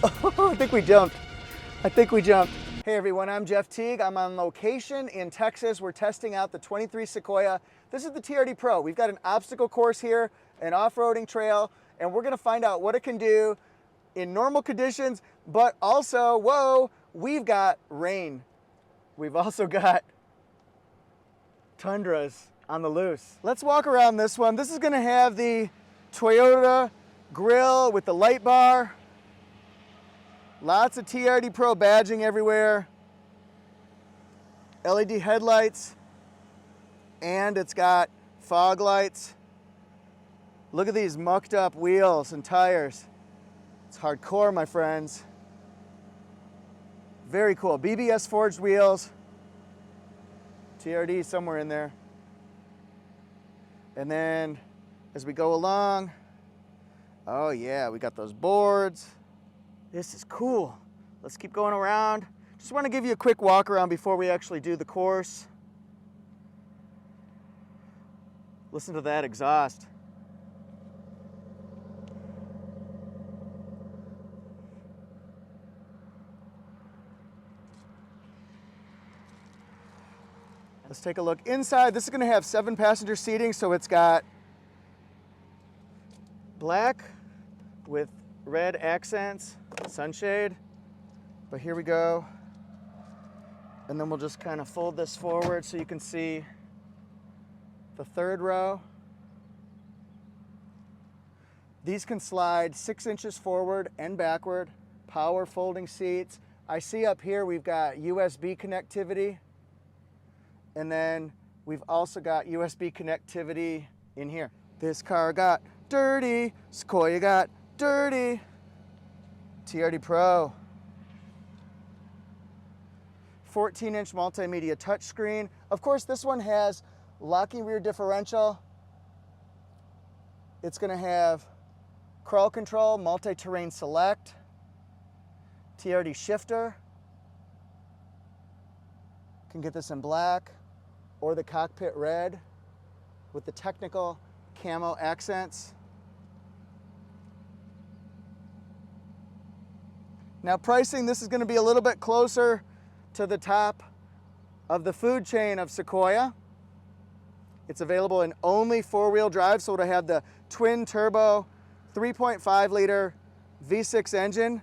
Oh, I think we jumped. Hey everyone, I'm Jeff Teague. I'm on location in Texas. We're testing out the 23 Sequoia. This is the TRD Pro. We've got an obstacle course here, an off-roading trail, and we're gonna find out what it can do in normal conditions, but also, whoa, we've got rain. We've also got Tundras on the loose. Let's walk around this one. This is gonna have the Toyota grill with the light bar. Lots of TRD Pro badging everywhere. LED headlights. And it's got fog lights. Look at these mucked up wheels and tires. It's hardcore, my friends. Very cool. BBS forged wheels. TRD somewhere in there. And then as we go along, oh yeah, we got those boards. This is cool. Let's keep going around. Just want to give you a quick walk around before we actually do the course. Listen to that exhaust. Let's take a look inside. This is going to have 7-passenger seating, so it's got black with red accents, sunshade, but here we go. And then we'll just kind of fold this forward so you can see the third row. These can slide 6 inches forward and backward, power folding seats. I see up here we've got USB connectivity, and then we've also got USB connectivity in here. This car got dirty, Sequoia got dirty. TRD Pro. 14-inch multimedia touchscreen. Of course, this one has locking rear differential. It's going to have crawl control, multi-terrain select, TRD shifter. Can get this in black or the cockpit red with the technical camo accents. Now pricing, this is going to be a little bit closer to the top of the food chain of Sequoia. It's available in only 4-wheel drive, so it'll have the twin turbo 3.5 liter V6 engine,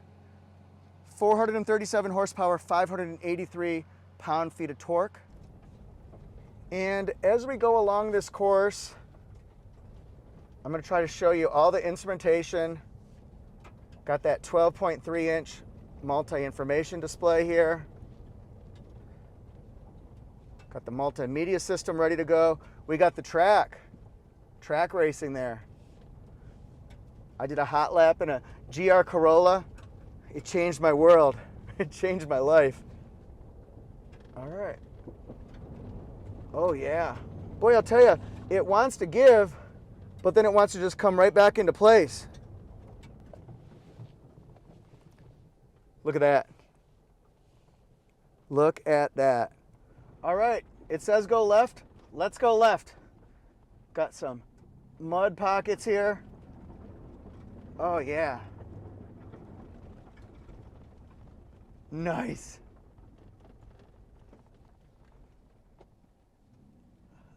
437 horsepower, 583 pound-feet of torque. And as we go along this course, I'm going to try to show you all the instrumentation. Got that 12.3-inch multi-information display here. Got the multimedia system ready to go. We got the track racing there. I did a hot lap in a GR Corolla. It changed my world. It changed my life. All right. Oh yeah. Boy, I'll tell you, it wants to give, but then it wants to just come right back into place. Look at that. Look at that. All right, it says go left. Let's go left. Got some mud pockets here. Oh yeah. Nice.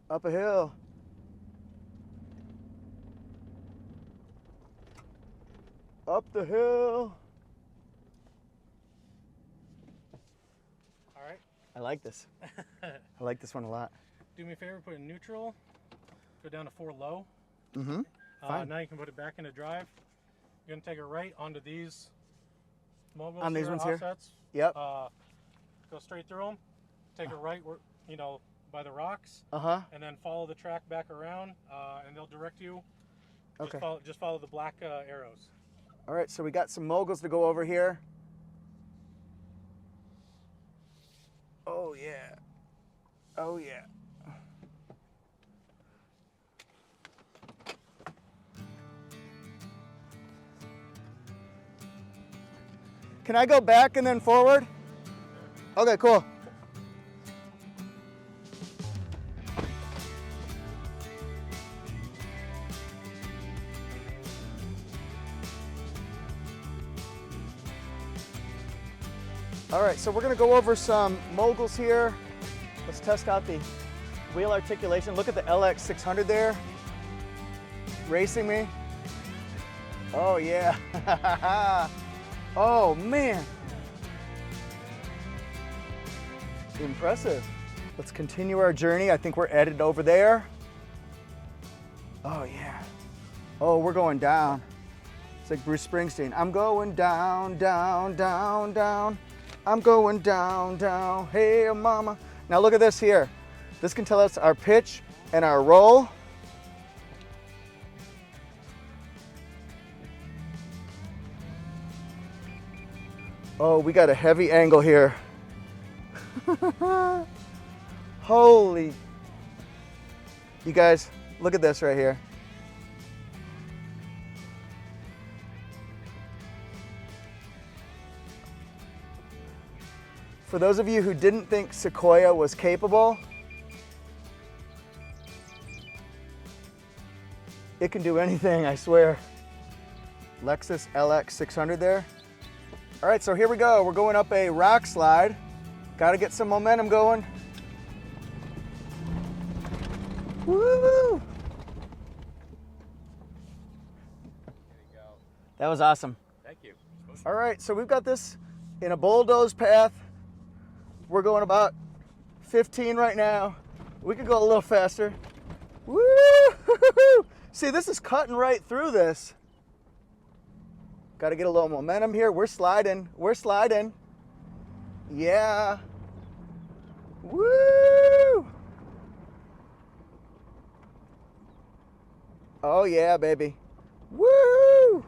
Up a hill. Up the hill. I like this. I like this one a lot. Do me a favor, put it in neutral, go down to 4 low. Mm-hmm. Fine. Now you can put it back into drive. You're gonna take it right onto these Moguls. On these ones here? offsets. Yep. Go straight through them. Take it right, you know, by the rocks. Uh-huh. And then follow the track back around, and they'll direct you. Okay. Just follow the black arrows. All right, so we got some Moguls to go over here. Oh yeah. Oh yeah. Can I go back and then forward? Okay, cool. All right, so we're gonna go over some Moguls here. Let's test out the wheel articulation. Look at the LX600 there, racing me. Oh yeah. Oh man. Impressive. Let's continue our journey. I think we're headed over there. Oh yeah. Oh, we're going down. It's like Bruce Springsteen. I'm going down, down, down, down. I'm going down, down. Hey, mama. Now look at this here. This can tell us our pitch and our roll. Oh, we got a heavy angle here. Holy. You guys, look at this right here. For those of you who didn't think Sequoia was capable, it can do anything, I swear. Lexus LX600 there. All right, so here we go. We're going up a rock slide. Got to get some momentum going. Woo! That was awesome. Thank you. All right, so we've got this in a bulldoze path. We're going about 15 right now. We could go a little faster. Woo! See, this is cutting right through this. Got to get a little momentum here. We're sliding. We're sliding. Yeah. Woo! Oh yeah, baby. Woo!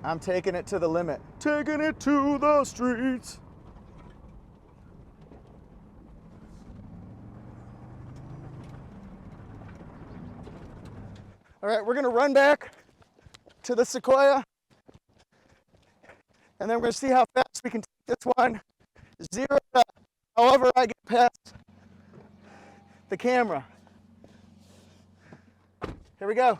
I'm taking it to the limit. Taking it to the streets. All right, we're gonna run back to the Sequoia, and then we're gonna see how fast we can take this one. 0 to however I get past the camera. Here we go.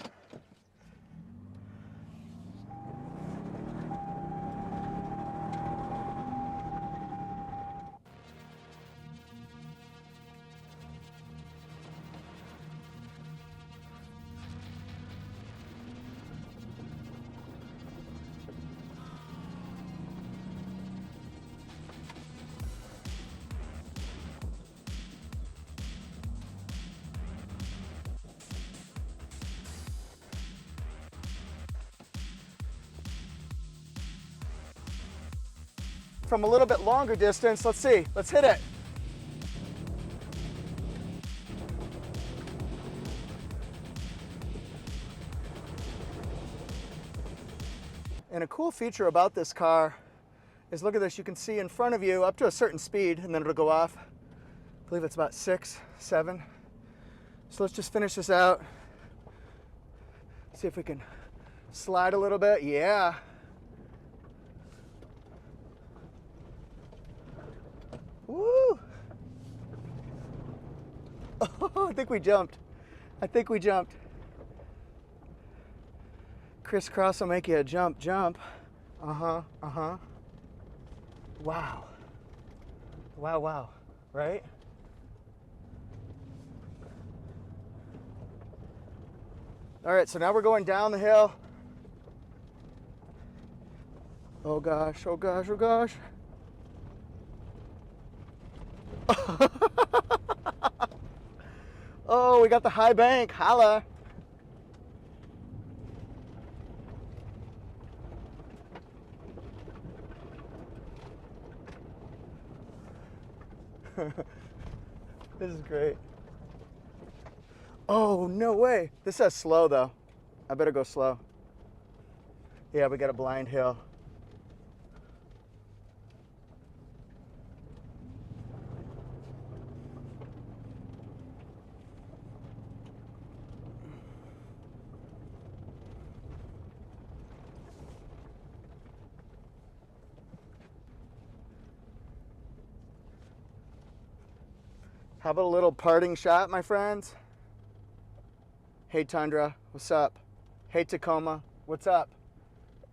From a little bit longer distance, let's see, let's hit it. And a cool feature about this car is, look at this, you can see in front of you up to a certain speed and then it'll go off. I believe it's about 6, 7. So let's just finish this out. See if we can slide a little bit. Yeah. Woo! Oh, I think we jumped. I think we jumped. Crisscross will make you a jump, jump. Uh-huh, uh-huh. Wow. Wow, wow, right? All right, so now we're going down the hill. Oh gosh, oh gosh, oh gosh. Oh, we got the high bank. Holla. This is great. Oh, no way. This says slow though. I better go slow. Yeah, we got a blind hill. How about a little parting shot, my friends? Hey Tundra, what's up? Hey Tacoma, what's up?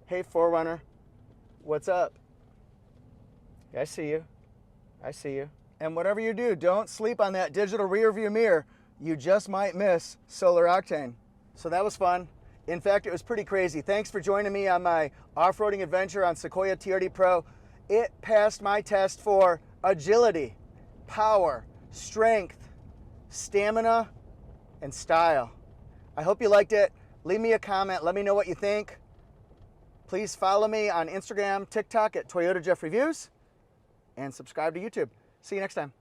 Hey 4Runner, what's up? I see you. I see you. And whatever you do, don't sleep on that digital rear view mirror. You just might miss solar octane. So that was fun. In fact, it was pretty crazy. Thanks for joining me on my off-roading adventure on Sequoia TRD Pro. It passed my test for agility, power, strength, stamina, and style. I hope you liked it. Leave me a comment. Let me know what you think. Please follow me on Instagram, TikTok at Toyota Jeff Reviews, and subscribe to YouTube. See you next time.